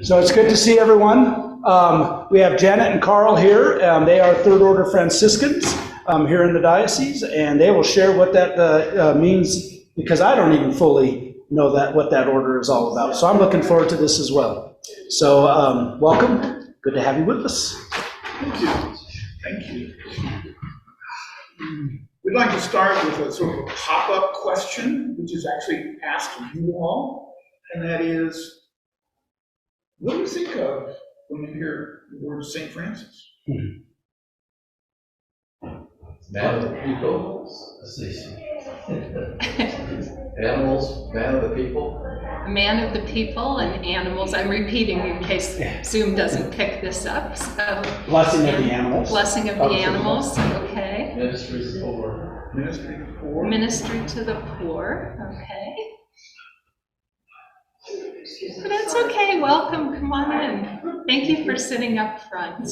So it's good to see everyone. We have Janet and Carl here. They are Third Order Franciscans here in the diocese, and they will share what that means, because I don't even fully know what that order is all about. So I'm looking forward to this as well. So welcome. Good to have you with us. Thank you. Thank you. We'd like to start with a sort of a pop-up question, which is actually asked of you all, and that is, what do you think of when you hear the word St. Francis? Man of the people. Animals, man of the people. A man of the people and animals. I'm repeating in case Zoom doesn't pick this up. So, Blessing of the animals. Blessing of the animals, okay. Ministry to the poor. Ministry to the poor. Ministry to the poor, okay. But that's okay, welcome, come on in. Thank you for sitting up front.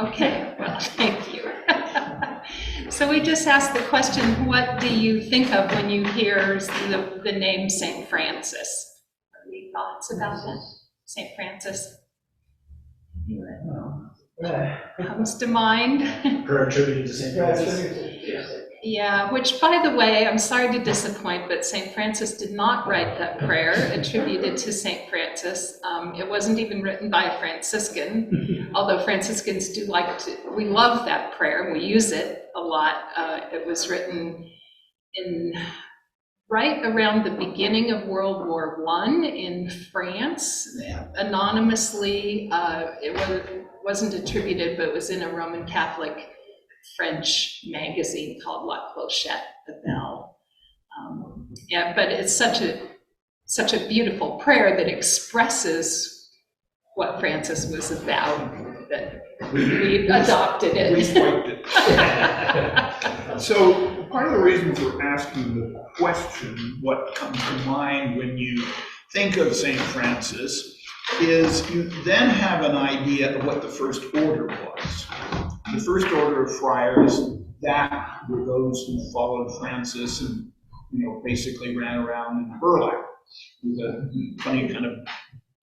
Okay, well, thank you. So we just asked the question, what do you think of when you hear the name St. Francis? Any thoughts about that? St. Francis? Comes to mind? Prayer attributed to St. Francis. Yeah, which, by the way, I'm sorry to disappoint, but St. Francis did not write that prayer attributed to St. Francis. It wasn't even written by a Franciscan, although Franciscans do we love that prayer, and we use it a lot. It was written right around the beginning of World War I in France, anonymously. It wasn't attributed, but it was in a Roman Catholic French magazine called La Clochette, the Bell. Yeah, but it's such a beautiful prayer that expresses what Francis was about, that we adopted it. We swiped it. So part of the reason for asking the question, what comes to mind when you think of St. Francis, is you then have an idea of what the First Order was. The First Order of Friars, that were those who followed Francis and, basically ran around in burlap with a funny kind of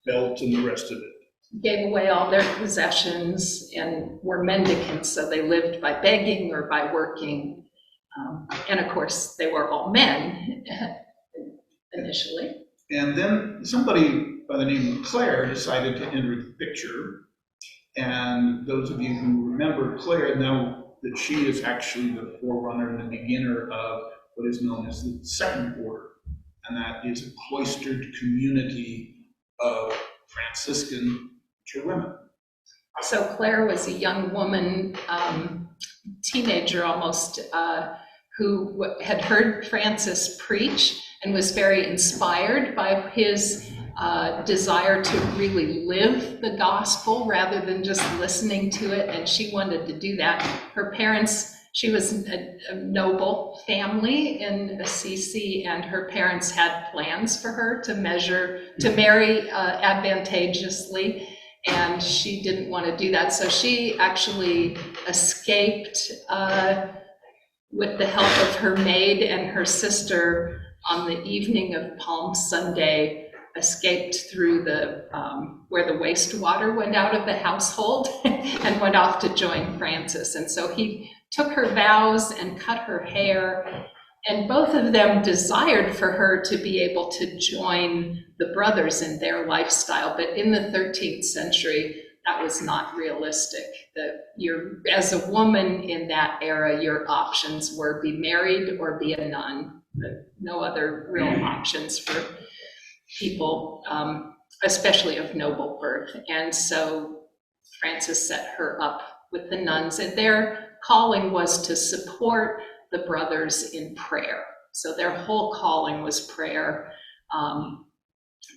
belt and the rest of it. Gave away all their possessions and were mendicants, so they lived by begging or by working. And of course, they were all men initially. And then somebody by the name of Clare decided to enter the picture. And those of you who remember Clare know that she is actually the forerunner and the beginner of what is known as the Second Order. And that is a cloistered community of Franciscan women. So Clare was a young woman, teenager almost, who had heard Francis preach and was very inspired by his desire to really live the gospel rather than just listening to it, and she wanted to do that. Her parents, she was a noble family in Assisi, and her parents had plans for her to marry advantageously, and she didn't want to do that. So she actually escaped with the help of her maid and her sister on the evening of Palm Sunday, escaped through where the wastewater went out of the household and went off to join Francis. And so he took her vows and cut her hair, and both of them desired for her to be able to join the brothers in their lifestyle. But in the 13th century, that was not realistic. As a woman in that era, your options were be married or be a nun. No other real options for people, especially of noble birth. And so Francis set her up with the nuns, and their calling was to support the brothers in prayer. So their whole calling was prayer,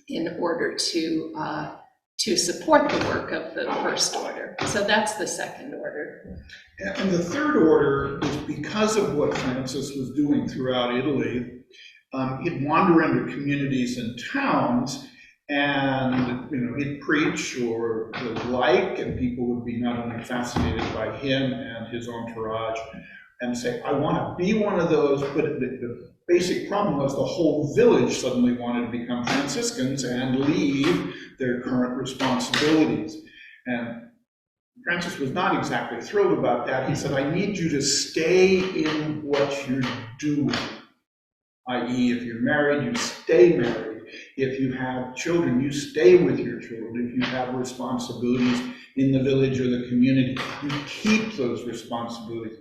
in order to support the work of the First Order. So that's the Second Order. And the Third Order is because of what Francis was doing throughout Italy. He'd wander into communities and towns, and he'd preach or the like, and people would be not only fascinated by him and his entourage, and say, I want to be one of those, but the basic problem was the whole village suddenly wanted to become Franciscans and leave their current responsibilities. And Francis was not exactly thrilled about that. He said, I need you to stay in what you're doing. I.e., if you're married, you stay married. If you have children, you stay with your children. If you have responsibilities in the village or the community, you keep those responsibilities.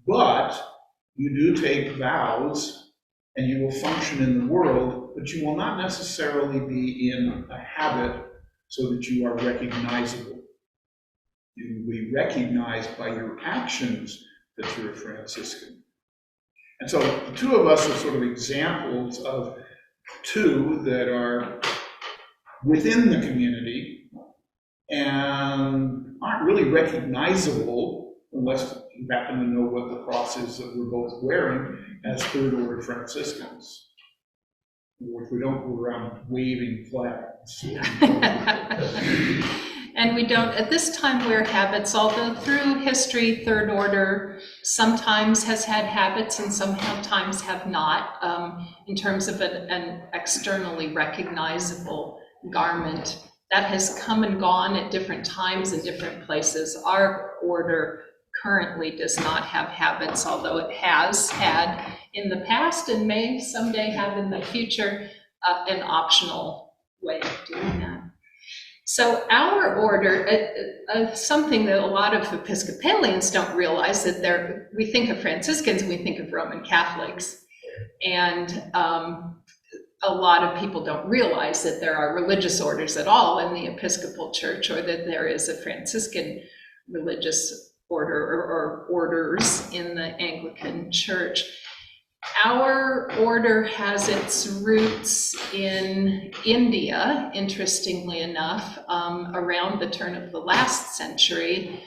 But you do take vows, and you will function in the world, but you will not necessarily be in a habit so that you are recognizable. You will be recognized by your actions that you're a Franciscan. And so the two of us are sort of examples of two that are within the community and aren't really recognizable unless you happen to know what the cross is that we're both wearing as third order Franciscans. Or if we don't go around waving flags. And we don't, at this time, wear habits, although through history, third order sometimes has had habits and sometimes have not, in terms of an externally recognizable garment. That has come and gone at different times in different places. Our order currently does not have habits, although it has had in the past and may someday have in the future an optional way of doing that. So our order, something that a lot of Episcopalians don't realize, that we think of Franciscans and we think of Roman Catholics. And a lot of people don't realize that there are religious orders at all in the Episcopal Church, or that there is a Franciscan religious order or orders in the Anglican Church. Our order has its roots in India, interestingly enough, around the turn of the last century.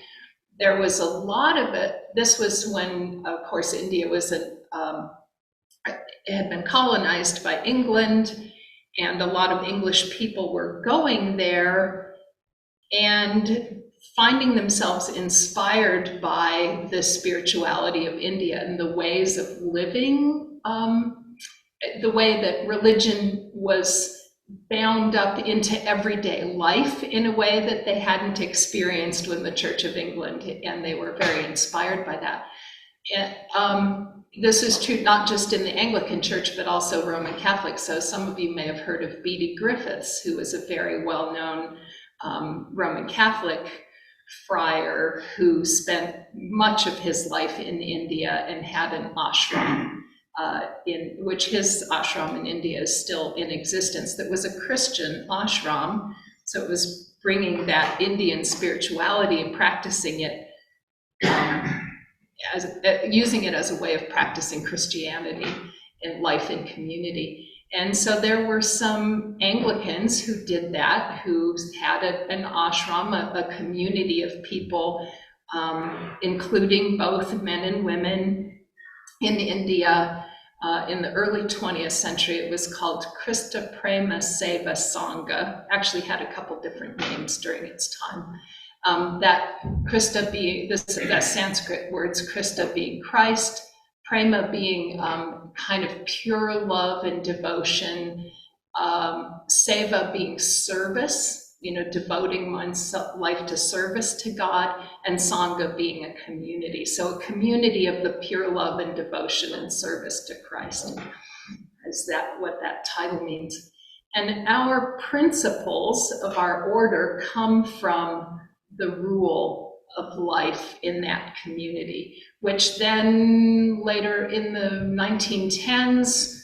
There was a lot of it. This was when, of course, India was it had been colonized by England, and a lot of English people were going there and finding themselves inspired by the spirituality of India and the ways of living, the way that religion was bound up into everyday life in a way that they hadn't experienced when the Church of England, and they were very inspired by that. And, this is true not just in the Anglican Church, but also Roman Catholic. So some of you may have heard of Beatty Griffiths, who was a very well-known Roman Catholic friar who spent much of his life in India and had an ashram, in which his ashram in India is still in existence, that was a Christian ashram. So it was bringing that Indian spirituality and practicing it, using it as a way of practicing Christianity in life and community. And so there were some Anglicans who did that, who had an ashram, a community of people, including both men and women in India. In the early 20th century, it was called Krista Prema Seva Sangha, actually had a couple different names during its time. That Krista being, that Sanskrit words, Krista being Christ, Prema being kind of pure love and devotion, Seva being service, devoting one's life to service to God, and Sangha being a community. So a community of the pure love and devotion and service to Christ. Is that what that title means? And our principles of our order come from the rule of life in that community, which then later in the 1910s,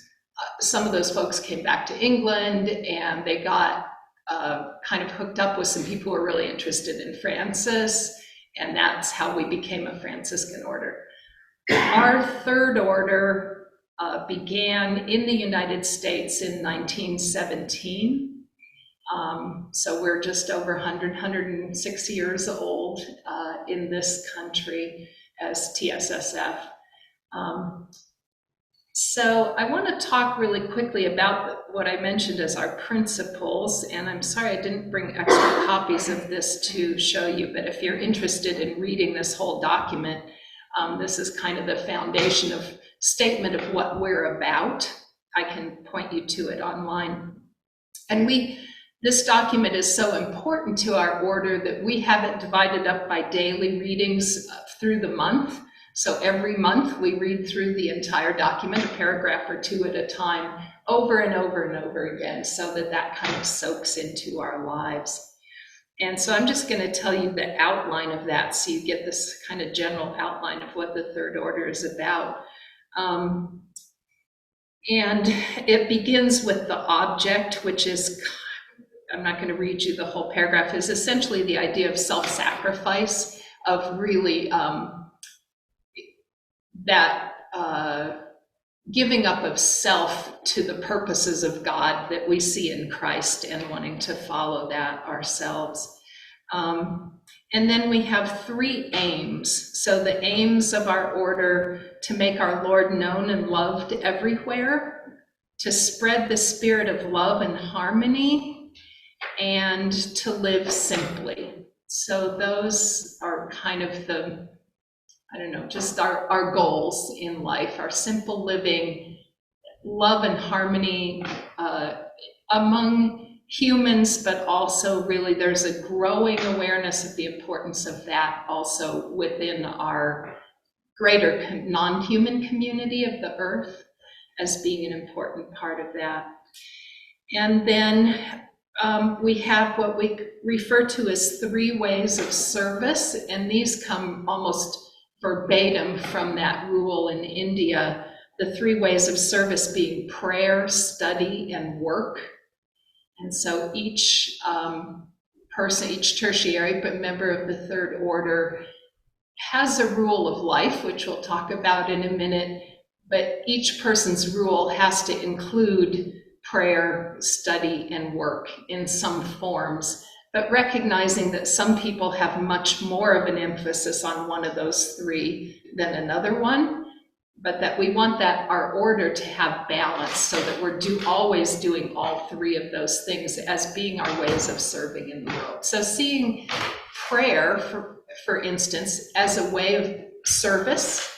some of those folks came back to England and they got kind of hooked up with some people who were really interested in Francis, and that's how we became a Franciscan order. Our third order began in the United States in 1917. So we're just over 106 years old in this country as TSSF. So I want to talk really quickly about what I mentioned as our principles, and I'm sorry I didn't bring extra copies of this to show you, but if you're interested in reading this whole document, this is kind of the foundation of statement of what we're about. I can point you to it online. And this document is so important to our order that we have it divided up by daily readings through the month. So every month we read through the entire document, a paragraph or two at a time, over and over and over again, so that kind of soaks into our lives. And so I'm just going to tell you the outline of that so you get this kind of general outline of what the Third Order is about. And it begins with the object, which is, I'm not going to read you the whole paragraph, is essentially the idea of self-sacrifice, of really giving up of self to the purposes of God that we see in Christ and wanting to follow that ourselves. And then we have 3 aims. So the aims of our order: to make our Lord known and loved everywhere, to spread the spirit of love and harmony, and to live simply. So those are kind of the, just our goals in life, our simple living, love and harmony among humans, but also really there's a growing awareness of the importance of that also within our greater non-human community of the earth as being an important part of that. And then we have what we refer to as 3 ways of service, and these come almost verbatim from that rule in India, the 3 ways of service being prayer, study, and work. And so each person, each tertiary member of the Third Order has a rule of life, which we'll talk about in a minute, but each person's rule has to include prayer, study, and work in some forms, but recognizing that some people have much more of an emphasis on one of those 3 than another one, but that we want that our order to have balance so that we're always doing all 3 of those things as being our ways of serving in the world. So seeing prayer, for instance, as a way of service,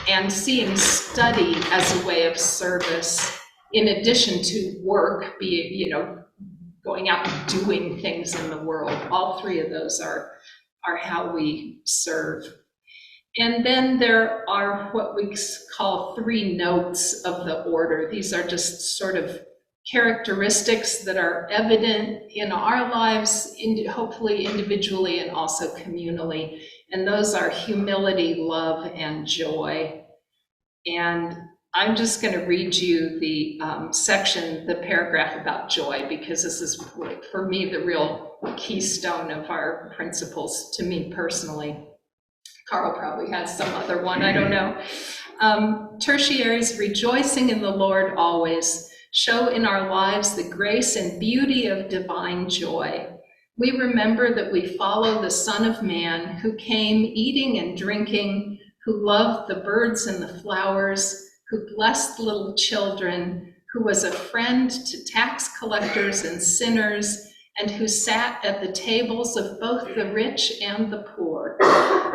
and seeing study as a way of service, in addition to work, going out and doing things in the world. All 3 of those are how we serve. And then there are what we call 3 notes of the order. These are just sort of characteristics that are evident in our lives, hopefully individually and also communally. And those are humility, love, and joy. And I'm just going to read you the the paragraph about joy, because this is, for me, the real keystone of our principles, to me personally. Carl probably has some other one, I don't know. Tertiaries, rejoicing in the Lord always, show in our lives the grace and beauty of divine joy. We remember that we follow the Son of Man, who came eating and drinking, who loved the birds and the flowers, who blessed little children, who was a friend to tax collectors and sinners, and who sat at the tables of both the rich and the poor.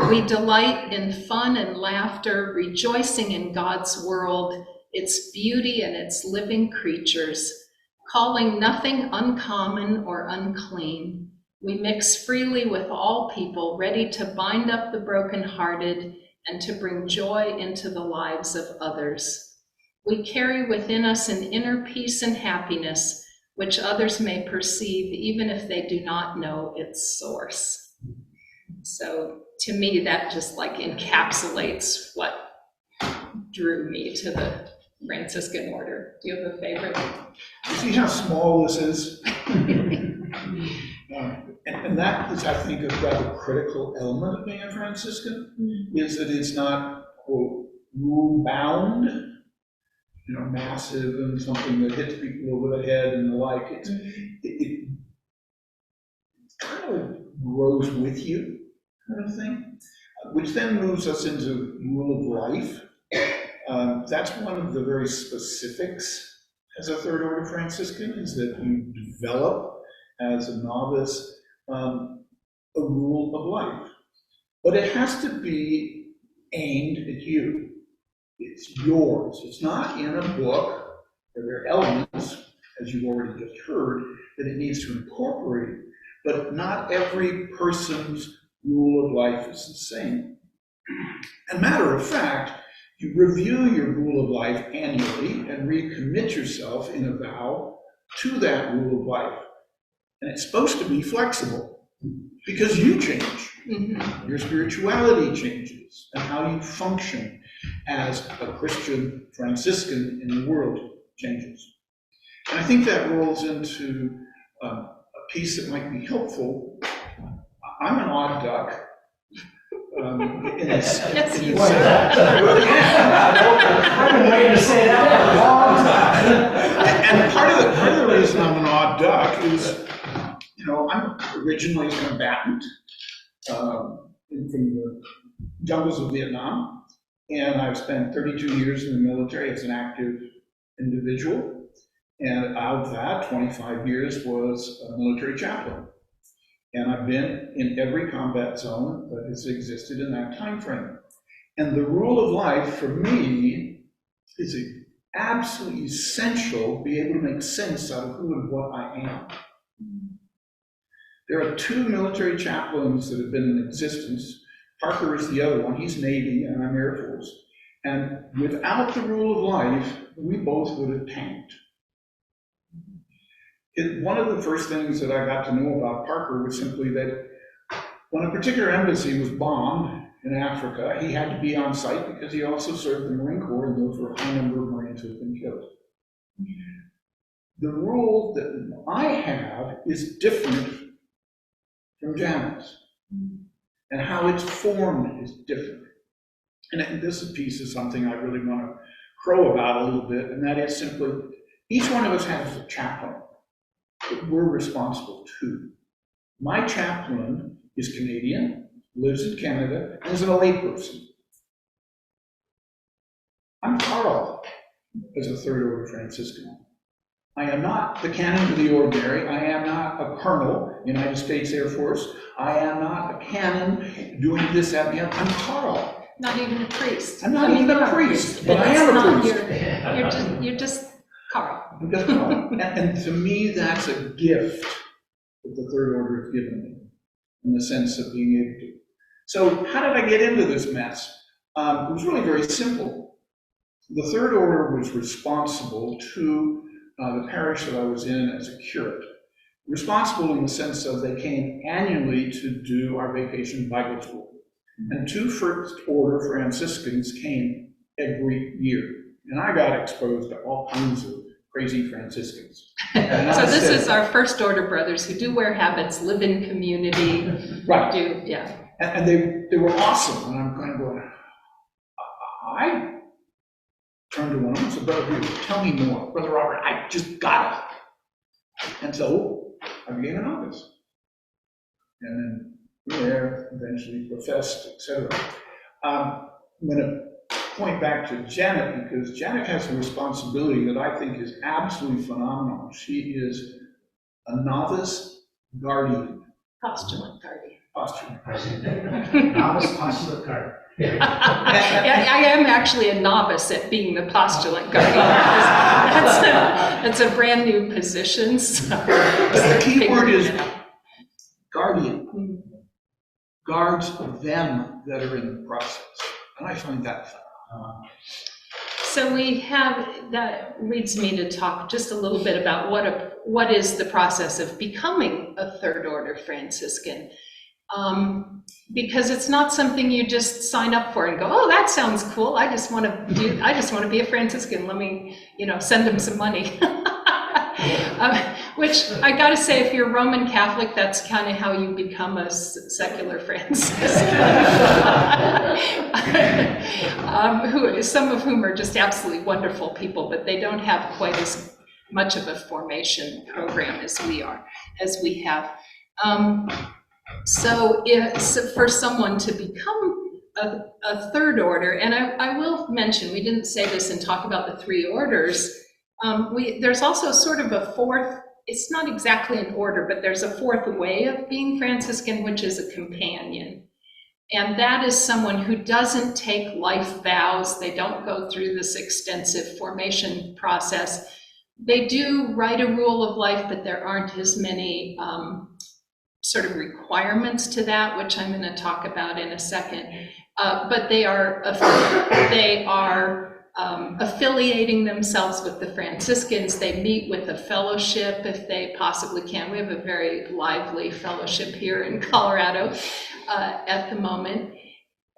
We delight in fun and laughter, rejoicing in God's world, its beauty and its living creatures, calling nothing uncommon or unclean. We mix freely with all people, ready to bind up the brokenhearted and to bring joy into the lives of others. We carry within us an inner peace and happiness, which others may perceive even if they do not know its source. So to me, that just encapsulates what drew me to the Franciscan order. Do you have a favorite? See how small this is? And that is, I think, a rather critical element of being a Franciscan, is that it's not, quote, rule-bound, massive and something that hits people over the head and the like. It kind of grows with you, kind of thing, which then moves us into rule of life. That's one of the very specifics as a Third Order Franciscan, is that you develop as a novice a rule of life. But it has to be aimed at you. It's yours. It's not in a book. There are elements, as you've already just heard, that it needs to incorporate, but not every person's rule of life is the same. And matter of fact, you review your rule of life annually and recommit yourself in a vow to that rule of life. And it's supposed to be flexible because you change. Your spirituality changes and how you function as a Christian Franciscan in the world changes. And I think that rolls into a piece that might be helpful. I'm an odd duck. Yes, you I've been waiting to say that for a long time. And part of the reason I'm an odd duck is, I'm originally a combatant from the jungles of Vietnam, and I've spent 32 years in the military as an active individual. And out of that, 25 years was a military chaplain. And I've been in every combat zone that has existed in that time frame. And the rule of life for me is absolutely essential to be able to make sense out of who and what I am. There are two military chaplains that have been in existence. Parker is the other one. He's Navy and I'm Air Force. And without the rule of life, we both would have tanked. One of the first things that I got to know about Parker was simply that when a particular embassy was bombed in Africa, he had to be on site because he also served the Marine Corps, and those were a high number of Marines who had been killed. The rule that I have is different from Janet's, and how it's formed is different. And this piece is something I really want to crow about a little bit, and that is simply, each one of us has a chaplain that we're responsible to. My chaplain is Canadian, lives in Canada, and is a layperson. I'm Carl as a third order Franciscan. I am not the canon of the ordinary. I am not a colonel, United States Air Force. I am not a canon doing this, that, and the other. I'm Carl. Not even a priest. I'm not even a priest, but I am a priest. You're just Carl. I'm just Carl. And to me, that's a gift that the third order has given me, in the sense of being able to. So how did I get into this mess? It was really very simple. The third order was responsible to the parish that I was in as a curate. Responsible in the sense of they came annually to do our vacation Bible school. And two first order Franciscans came every year. And I got exposed to all kinds of crazy Franciscans. So this is our first order brothers who do wear habits, live in community, Right. yeah. And they were awesome. And I'm kind of going, I turned to one of them and said, Brother, tell me more. Brother Robert, I just got it. And so I became a novice. And then from there, eventually professed, etc. I'm going to point back to Janet, because Janet has a responsibility that I think is absolutely phenomenal. She is a novice guardian. Postulant guardian. Postulant. Novice postulant guardian. I am actually a novice at being the postulant guardian. That's a brand new position. So The key word is guardian. Guards them that are in the process. And I find that fun. So that leads me to talk just a little bit about what is the process of becoming a third order Franciscan. Because it's not something you just sign up for and go, oh, that sounds cool. I just want to be a Franciscan. Let me, send them some money. Which I got to say, if you're Roman Catholic, that's kind of how you become a secular Franciscan. Some of whom are just absolutely wonderful people, but they don't have quite as much of a formation program as we have. So for someone to become a third order, and I will mention, we didn't say this and talk about the three orders. There's also sort of a fourth, it's not exactly an order, but there's a fourth way of being Franciscan, which is a companion. And that is someone who doesn't take life vows. They don't go through this extensive formation process. They do write a rule of life, but there aren't as many sort of requirements to that, which I'm going to talk about in a second. But they are affiliating themselves with the Franciscans. They meet with a fellowship if they possibly can. We have a very lively fellowship here in Colorado at the moment,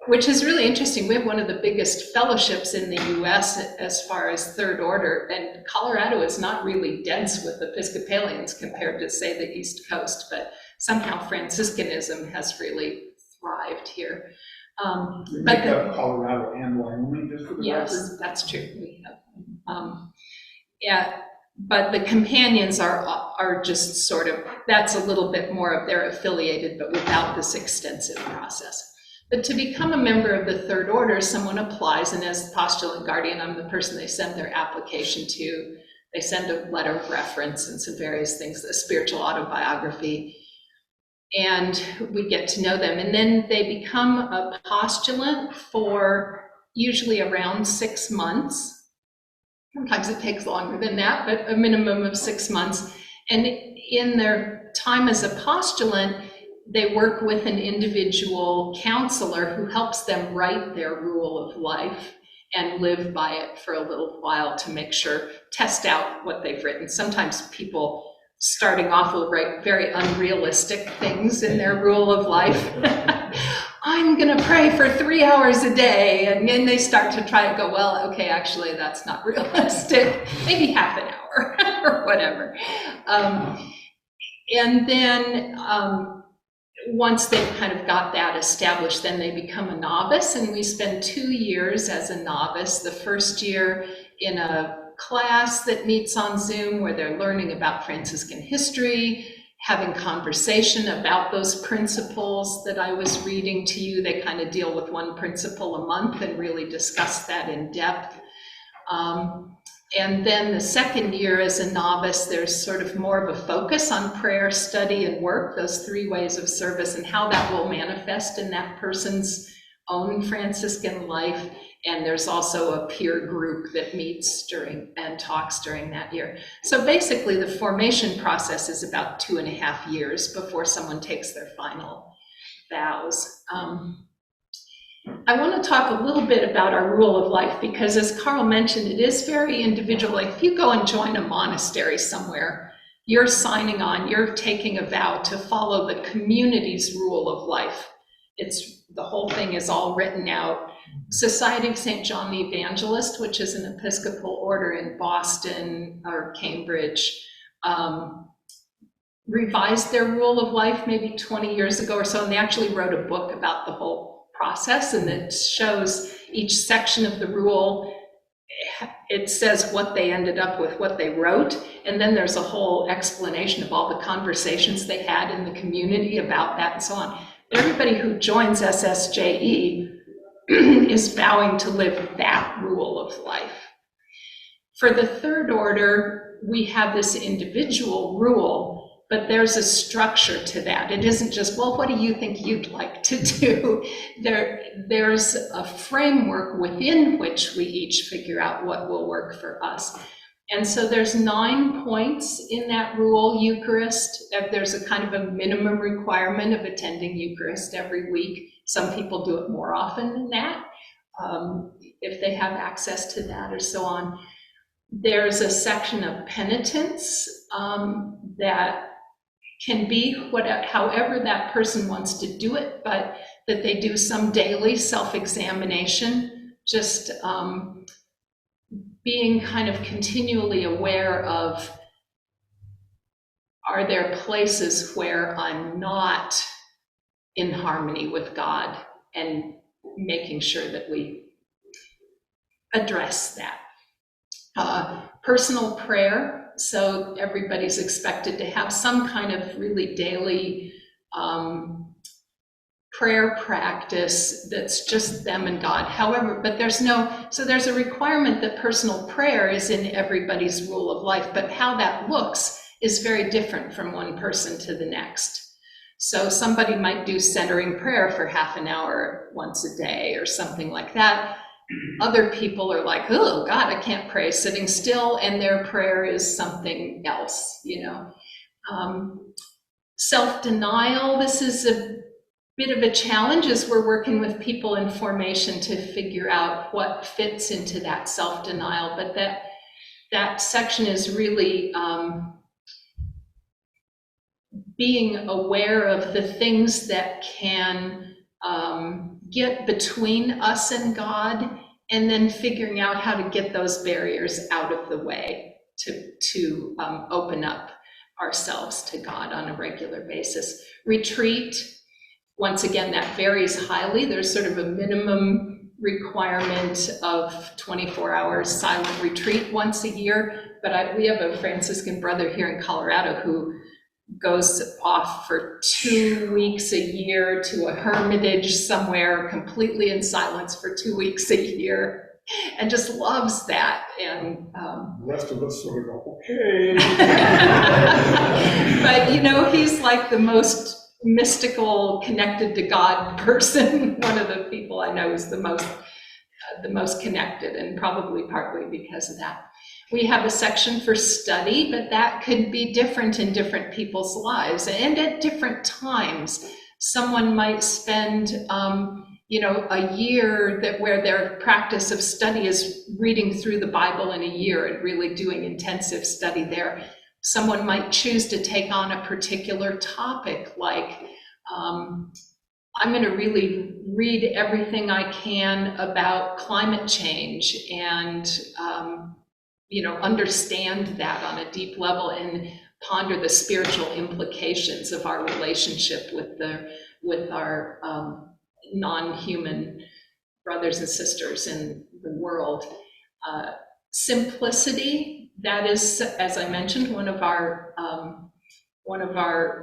which is really interesting. We have one of the biggest fellowships in the US as far as Third Order, and Colorado is not really dense with Episcopalians compared to, say, the East Coast, but somehow Franciscanism has really thrived here. We make up Colorado and Wyoming, just for the Yes, record. that's true. We have, yeah, but the companions are just sort of, that's a little bit more of they're affiliated, but without this extensive process. But to become a member of the Third Order, someone applies, and as postulant guardian, I'm the person they send their application to. They send a letter of reference and some various things, a spiritual autobiography, and we get to know them. And then they become a postulant for usually around 6 months. Sometimes it takes longer than that, but a minimum of 6 months. And in their time as a postulant, they work with an individual counselor who helps them write their rule of life and live by it for a little while to make sure, test out what they've written. Sometimes people starting off will write very unrealistic things in their rule of life. I'm gonna pray for 3 hours a day, and then they start to try to go, well, okay, actually that's not realistic, maybe half an hour or whatever. And then once they've kind of got that established, then they become a novice, and we spend 2 years as a novice. The first year in a class that meets on Zoom where they're learning about Franciscan history, having conversation about those principles that I was reading to you. They kind of deal with one principle a month and really discuss that in depth. And then the second year as a novice, there's sort of more of a focus on prayer, study, and work, those 3 ways of service, and how that will manifest in that person's own Franciscan life. And there's also a peer group that meets during and talks during that year. So basically the formation process is about 2.5 years before someone takes their final vows. I want to talk a little bit about our rule of life, because as Carl mentioned, it is very individual. Like if you go and join a monastery somewhere, you're signing on, you're taking a vow to follow the community's rule of life. The whole thing is all written out. Society of St. John the Evangelist, which is an Episcopal order in Boston or Cambridge, revised their rule of life maybe 20 years ago or so, and they actually wrote a book about the whole process, and it shows each section of the rule. It says what they ended up with, what they wrote, and then there's a whole explanation of all the conversations they had in the community about that and so on. Everybody who joins SSJE is vowing to live that rule of life. For the Third Order, we have this individual rule, but there's a structure to that. It isn't just, well, what do you think you'd like to do? There's a framework within which we each figure out what will work for us. And so there's 9 points in that rule. Eucharist, there's a kind of a minimum requirement of attending Eucharist every week. Some people do it more often than that, if they have access to that or so on. There's a section of penitence that can be however that person wants to do it, but that they do some daily self-examination, just being kind of continually aware of, are there places where I'm not in harmony with God, and making sure that we address that. Personal prayer, so everybody's expected to have some kind of really daily prayer practice that's just them and God. However, but there's a requirement that personal prayer is in everybody's rule of life, but how that looks is very different from one person to the next. So somebody might do centering prayer for half an hour once a day or something like that. Other people are like, oh God, I can't pray sitting still, and their prayer is something else, you know. Self-denial, this is a bit of a challenge as we're working with people in formation to figure out what fits into that self-denial, but that section is really being aware of the things that can get between us and God, and then figuring out how to get those barriers out of the way to open up ourselves to God on a regular basis. Retreat, once again, that varies highly. There's sort of a minimum requirement of 24 hours silent retreat once a year, but we have a Franciscan brother here in Colorado who goes off for 2 weeks a year to a hermitage somewhere completely in silence for 2 weeks a year and just loves that. And The rest of us sort of go, okay. but you know, he's like the most mystical, connected to God person. One of the people I know is the most connected, and probably partly because of that. We have a section for study, but that could be different in different people's lives and at different times. Someone might spend, a year where their practice of study is reading through the Bible in a year and really doing intensive study there. Someone might choose to take on a particular topic, like I'm going to really read everything I can about climate change and understand that on a deep level and ponder the spiritual implications of our relationship with our non-human brothers and sisters in the world. Simplicity, that is, as I mentioned, one of our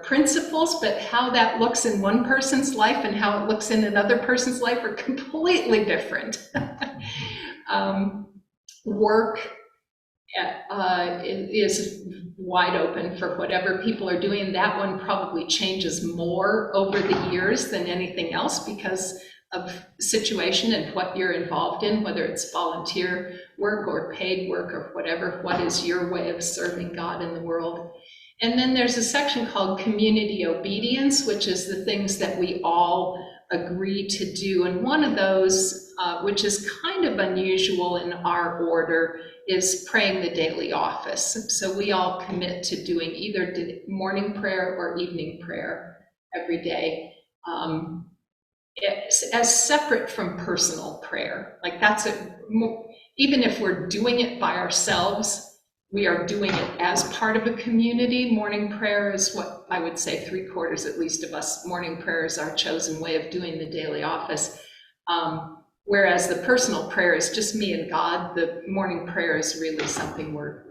principles, but how that looks in one person's life and how it looks in another person's life are completely different. Work is wide open for whatever people are doing. That one probably changes more over the years than anything else because of situation and what you're involved in, whether it's volunteer work or paid work or whatever. What is your way of serving God in the world? And then there's a section called community obedience, which is the things that we all agree to do. And one of those, which is kind of unusual in our order, is praying the daily office. So we all commit to doing either morning prayer or evening prayer every day. It's as separate from personal prayer. Like even if we're doing it by ourselves, we are doing it as part of a community. Morning prayer is what I would say 3/4 at least of us. Morning prayer is our chosen way of doing the daily office. Whereas the personal prayer is just me and God, the morning prayer is really something we're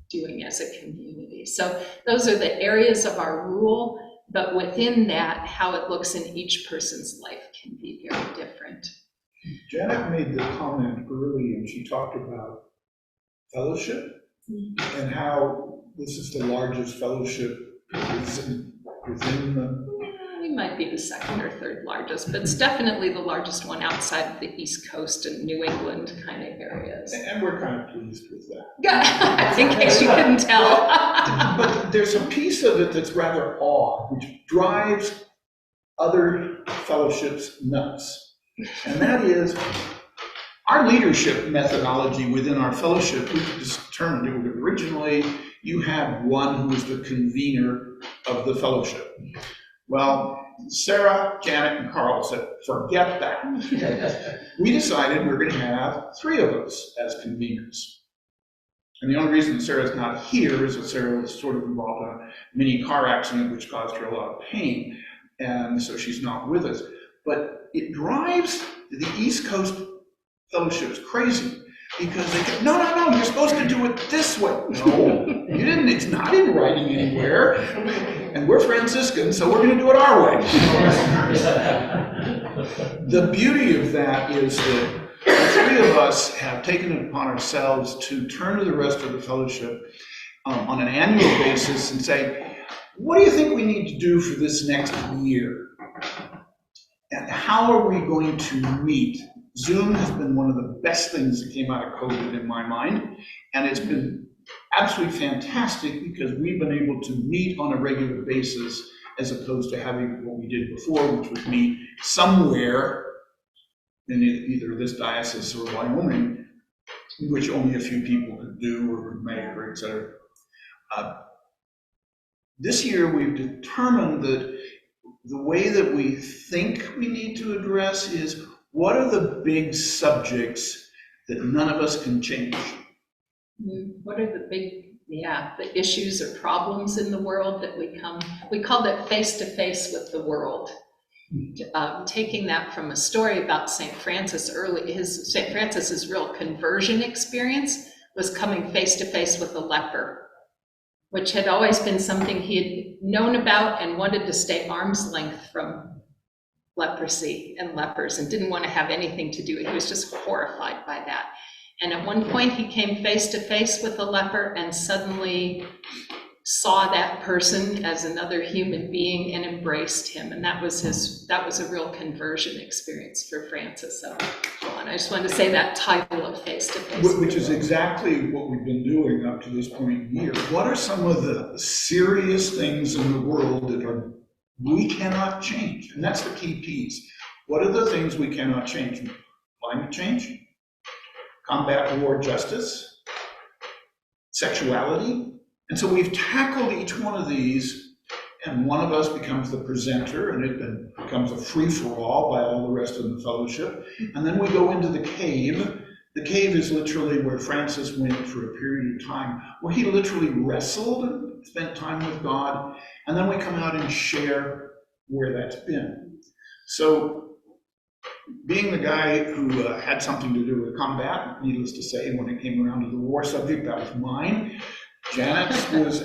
doing as a community. So those are the areas of our rule, but within that, how it looks in each person's life can be very different. Janet made the comment early, and she talked about fellowship and how this is the largest fellowship within the... We might be the second or third largest, but it's definitely the largest one outside of the East Coast and New England kind of areas. And we're kind of pleased with that. In case you couldn't tell. But there's a piece of it that's rather odd, which drives other fellowships nuts. And that is our leadership methodology within our fellowship. We determined it originally, you had one who was the convener of the fellowship. Well, Sarah, Janet, and Carl said, forget that. We decided we're going to have 3 of us as conveners. And the only reason Sarah's not here is that Sarah was sort of involved in a mini car accident which caused her a lot of pain, and so she's not with us. But it drives the East Coast fellowships crazy because they go, no, you're supposed to do it this way. No, you didn't. It's not in writing anywhere. And we're Franciscans, so we're going to do it our way. The beauty of that is that the 3 of us have taken it upon ourselves to turn to the rest of the fellowship on an annual basis and say, what do you think we need to do for this next year? And how are we going to meet? Zoom has been one of the best things that came out of COVID in my mind, and it's been absolutely fantastic because we've been able to meet on a regular basis as opposed to having what we did before, which was meet somewhere in either this diocese or Wyoming, which only a few people could do or make, or et cetera. This year we've determined that the way that we think we need to address is, what are the big subjects that none of us can change? What are the big, the issues or problems in the world that we call that face-to-face with the world. Taking that from a story about St. Francis St. Francis's real conversion experience was coming face-to-face with a leper, which had always been something he had known about and wanted to stay arm's length from leprosy and lepers and didn't want to have anything to do with it. He was just horrified by that. And at one point he came face to face with a leper and suddenly saw that person as another human being and embraced him. And that was a real conversion experience for Francis. So I just wanted to say that title of face to face. Which is exactly what we've been doing up to this point in the year. What are some of the serious things in the world that we cannot change? And that's the key piece. What are the things we cannot change? Climate change, combat war justice, sexuality. And so we've tackled each one of these, and one of us becomes the presenter, and it becomes a free-for-all by all the rest of the fellowship. And then we go into the cave. The cave is literally where Francis went for a period of time, where he literally wrestled and spent time with God. And then we come out and share where that's been. So being the guy who had something to do with combat, needless to say, when it came around to the war subject, that was mine. Janet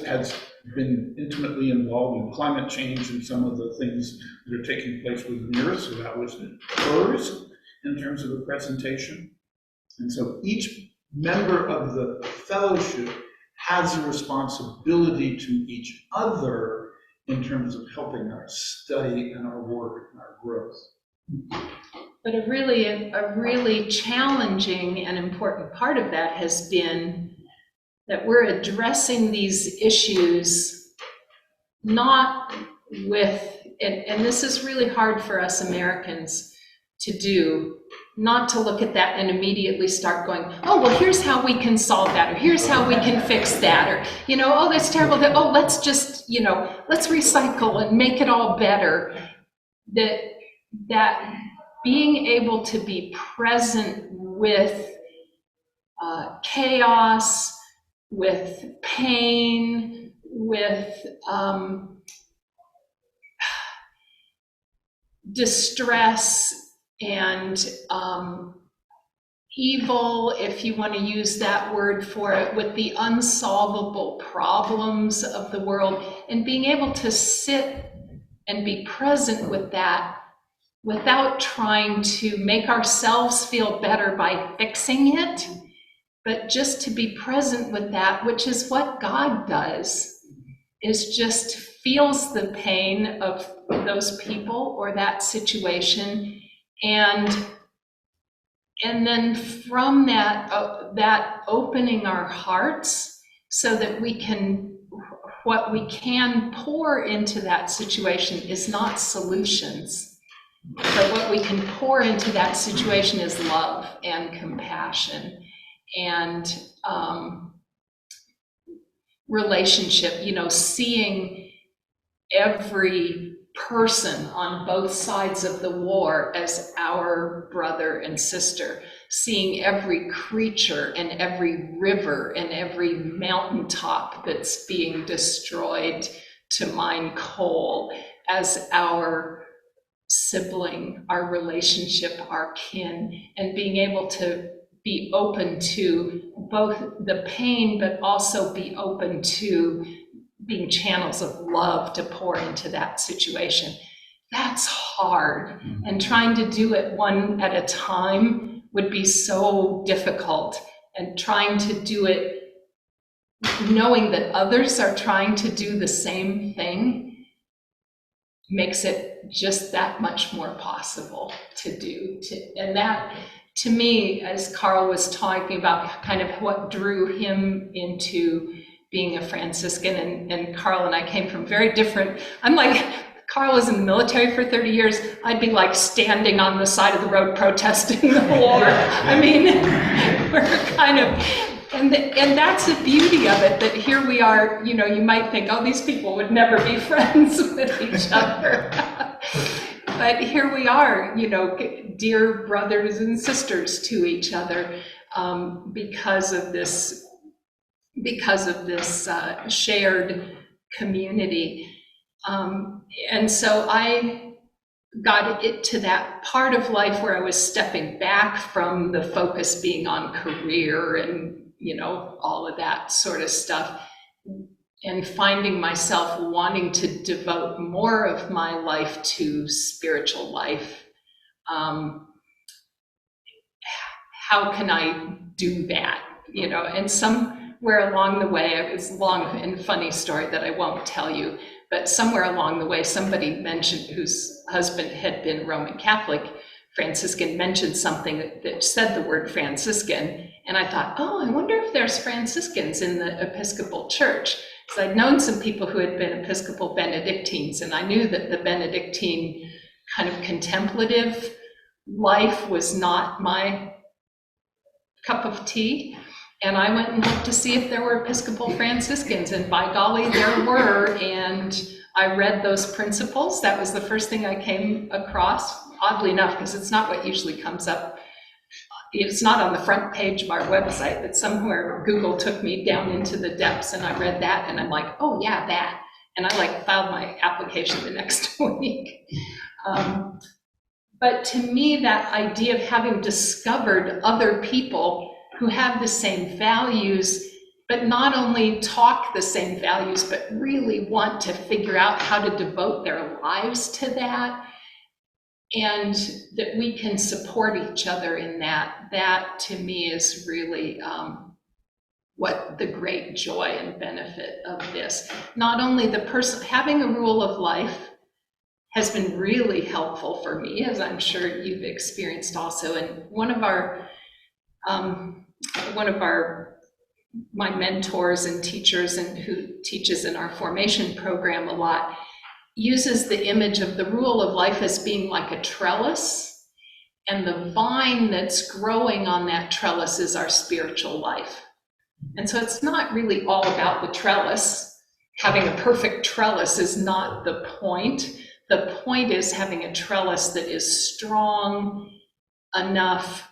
has been intimately involved in climate change and some of the things that are taking place with the earth, so that was hers in terms of the presentation. And so each member of the fellowship has a responsibility to each other in terms of helping our study and our work and our growth. But a really challenging and important part of that has been that we're addressing these issues not with, and this is really hard for us Americans to do, not to look at that and immediately start going, oh, well, here's how we can solve that, or here's how we can fix that, or, oh, that's terrible, let's just, let's recycle and make it all better. That being able to be present with chaos, with pain, with distress and evil, if you want to use that word for it, with the unsolvable problems of the world, and being able to sit and be present with that without trying to make ourselves feel better by fixing it, but just to be present with that, which is what God does, is just feels the pain of those people or that situation, and then from that opening our hearts so that what we can pour into that situation is not solutions, but what we can pour into that situation is love and compassion and relationship, seeing every person on both sides of the war as our brother and sister, seeing every creature and every river and every mountaintop that's being destroyed to mine coal as our sibling, our relationship, our kin, and being able to be open to both the pain, but also be open to being channels of love to pour into that situation. That's hard. And trying to do it one at a time would be so difficult. And trying to do it knowing that others are trying to do the same thing makes it just that much more possible to do. And that, to me, as Carl was talking about kind of what drew him into being a Franciscan, and Carl and I came from very different, I'm like, Carl was in the military for 30 years. I'd be like standing on the side of the road protesting the war. I mean, we're kind of, and that's the beauty of it, that here we are, you know, you might think, oh, these people would never be friends with each other. But here we are, you know, dear brothers and sisters to each other, because of this shared community. And so I got it to that part of life where I was stepping back from the focus being on career and, you know, all of that sort of stuff, and finding myself wanting to devote more of my life to spiritual life. How can I do that? You know, and somewhere along the way, it's a long and funny story that I won't tell you, but somewhere along the way, somebody mentioned, whose husband had been Roman Catholic, Franciscan, mentioned something that said the word Franciscan. And I thought, oh, I wonder if there's Franciscans in the Episcopal Church. Because I'd known some people who had been Episcopal Benedictines, and I knew that the Benedictine kind of contemplative life was not my cup of tea. And I went and looked to see if there were Episcopal Franciscans, and by golly, there were. And I read those principles. That was the first thing I came across, oddly enough, because it's not what usually comes up. It's not on the front page of our website, but somewhere Google took me down into the depths, and I read that, and I'm like, oh yeah, that. And I like filed my application the next week. But to me, that idea of having discovered other people who have the same values, but not only talk the same values, but really want to figure out how to devote their lives to that, and that we can support each other in that, that to me is really what the great joy and benefit of this. Not only the person, having a rule of life has been really helpful for me, as I'm sure you've experienced also. And one of my mentors and teachers, and who teaches in our formation program a lot, uses the image of the rule of life as being like a trellis, and the vine that's growing on that trellis is our spiritual life. And so it's not really all about the trellis. Having a perfect trellis is not the point. The point is having a trellis that is strong enough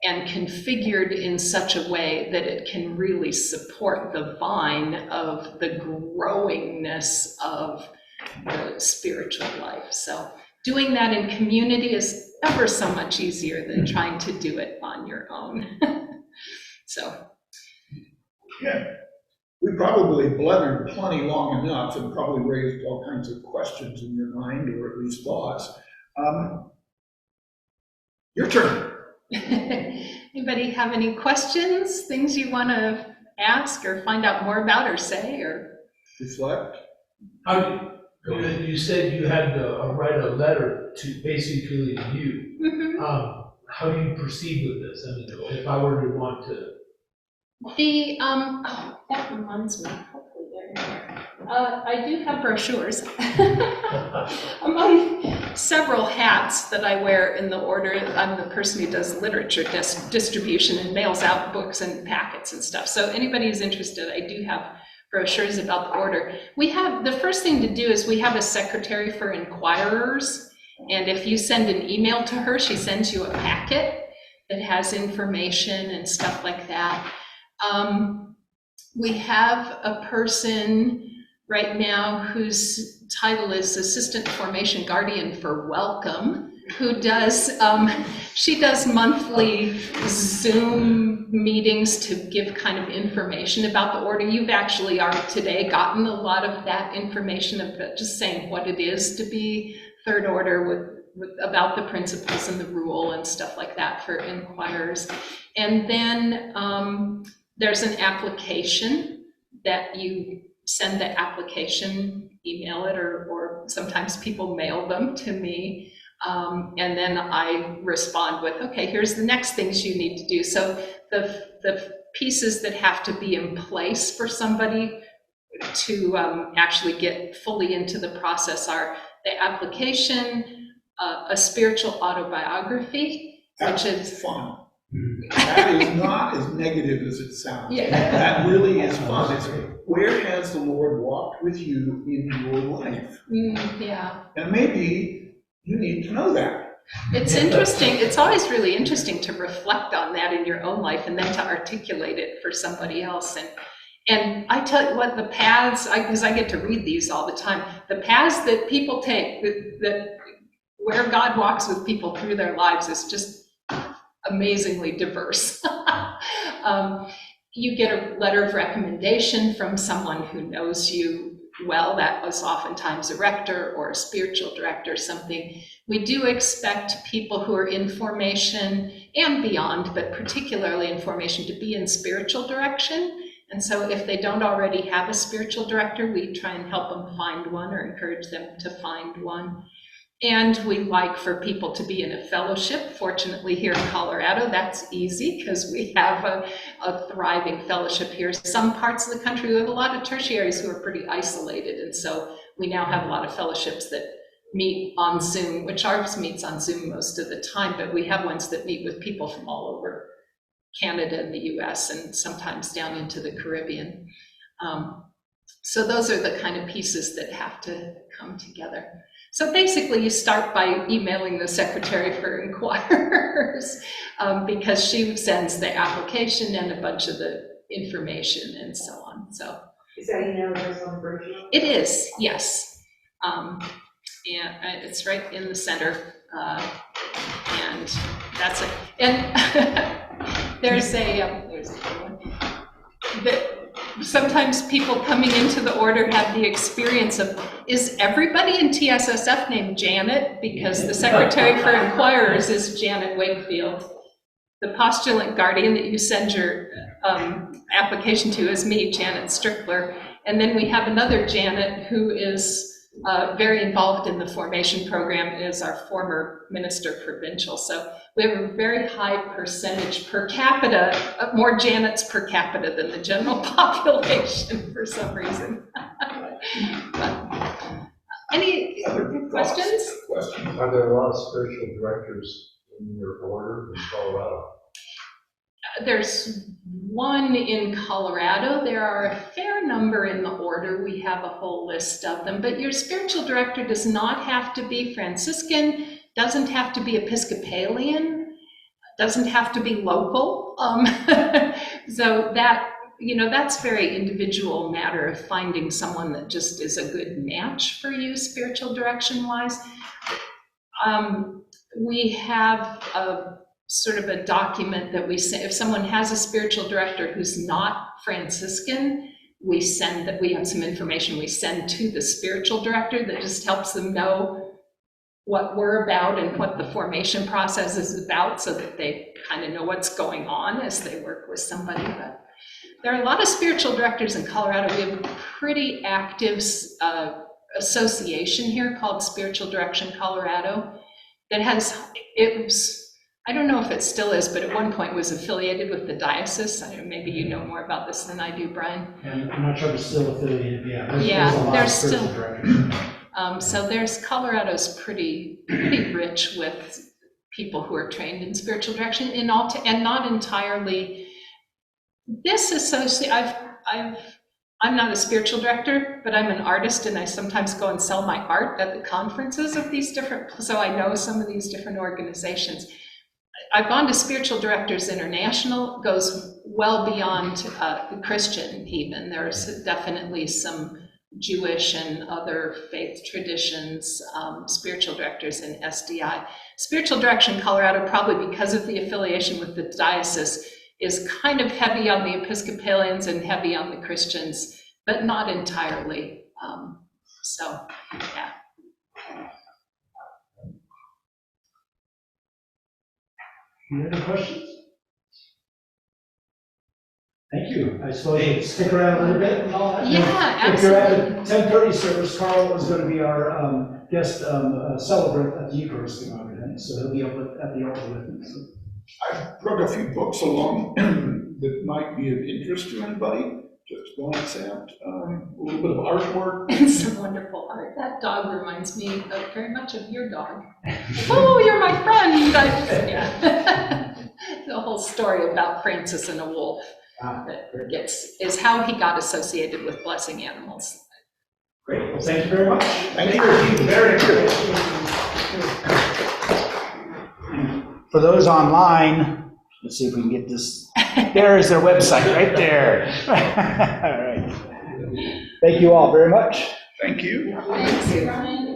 and configured in such a way that it can really support the vine of the growingness of the spiritual life. So doing that in community is ever so much easier than trying to do it on your own. So. Yeah, we probably blundered plenty long enough and probably raised all kinds of questions in your mind, or at least thoughts. Your turn. Anybody have any questions, things you want to ask or find out more about or say or Reflect. You said you had to write a letter to basically you. Mm-hmm. How do you proceed with this? I mean, if I were to want to. That reminds me, hopefully they're here. I do have brochures. Among several hats that I wear in the order, I'm the person who does literature distribution and mails out books and packets and stuff. So anybody who's interested, I do have brochures about the order. The first thing to do is we have a secretary for inquirers. And if you send an email to her, she sends you a packet that has information and stuff like that. We have a person right now whose title is Assistant Formation Guardian for Welcome, who does, she does monthly Zoom meetings to give kind of information about the order. You've actually today gotten a lot of that information about just saying what it is to be Third Order about the principles and the rule and stuff like that for inquirers. And then there's an application that you send the application, email it, or sometimes people mail them to me. And then I respond with, okay, here's the next things you need to do. So the pieces that have to be in place for somebody to actually get fully into the process are the application, a spiritual autobiography, which is fun. That is not as negative as it sounds. Yeah. That really is fun. It's, where has the Lord walked with you in your life? Yeah. And maybe you need to know that. It's interesting. It's always really interesting to reflect on that in your own life and then to articulate it for somebody else. And I tell you what, the paths, because I get to read these all the time, the paths that people take, that where God walks with people through their lives is just amazingly diverse. You get a letter of recommendation from someone who knows you well. That was oftentimes a rector or a spiritual director or something. We do expect people who are in formation and beyond, but particularly in formation, to be in spiritual direction. And so if they don't already have a spiritual director, we try and help them find one or encourage them to find one. And we like for people to be in a fellowship. Fortunately, here in Colorado, that's easy because we have a thriving fellowship here. Some parts of the country, we have a lot of tertiaries who are pretty isolated. And so we now have a lot of fellowships that meet on Zoom, which ours meets on Zoom most of the time, but we have ones that meet with people from all over Canada and the US and sometimes down into the Caribbean. So those are the kind of pieces that have to come together. So basically you start by emailing the Secretary for Inquirers because she sends the application and a bunch of the information and so on. So is that email address on the brochure? it is, yes. And it's right in the center. And that's it. And there's one. Sometimes people coming into the order have the experience of, is everybody in TSSF named Janet? Because the Secretary for Inquirers is Janet Wakefield. The postulant guardian that you send your application to is me, Janet Strickler. And then we have another Janet who is very involved in the formation program, is our former minister provincial. So we have a very high percentage per capita, more Janets per capita than the general population for some reason. Any questions? Are there a lot of spiritual directors in your order in Colorado? There's one in Colorado. There are a fair number in the order. We have a whole list of them, but your spiritual director does not have to be Franciscan, doesn't have to be Episcopalian, doesn't have to be local. So that, that's very individual matter of finding someone that just is a good match for you spiritual direction wise. We have a sort of a document that we say, if someone has a spiritual director who's not Franciscan, we have some information we send to the spiritual director that just helps them know what we're about and what the formation process is about so that they kind of know what's going on as they work with somebody. But there are a lot of spiritual directors in Colorado. We have a pretty active association here called Spiritual Direction Colorado that I don't know if it still is, but at one point was affiliated with the diocese. Maybe you know more about this than I do, Brian. And I'm not sure if it's still affiliated, but Yeah, there's a lot there's of spiritual still- directors. So Colorado's pretty rich with people who are trained in spiritual direction and not entirely. This associate, I'm not a spiritual director, but I'm an artist, and I sometimes go and sell my art at the conferences of these different, so I know some of these different organizations. I've gone to Spiritual Directors International, goes well beyond the Christian even. There's definitely some Jewish and other faith traditions, spiritual directors in SDI. Spiritual Direction Colorado, probably because of the affiliation with the diocese, is kind of heavy on the Episcopalians and heavy on the Christians, but not entirely. So, yeah. Any other questions? Thank you. you. I suppose you stick around a little bit and all that. Yeah, If you're at absolutely. the 10:30 service, Carl is going to be our guest celebrant at the Eucharistic honor event, so he'll be up at the altar with me. So. I brought a few books along that might be of interest to anybody. Just glance at a little bit of artwork. And some wonderful art. That dog reminds me very much of your dog. Oh, you're my friend. Yeah. The whole story about Francis and a wolf that is how he got associated with blessing animals. Great. Well, thank you very much. Thank you. Very good. For those online, let's see if we can get this. There is their website right there. All right. Thank you all very much. Thank you. Thanks, Ryan.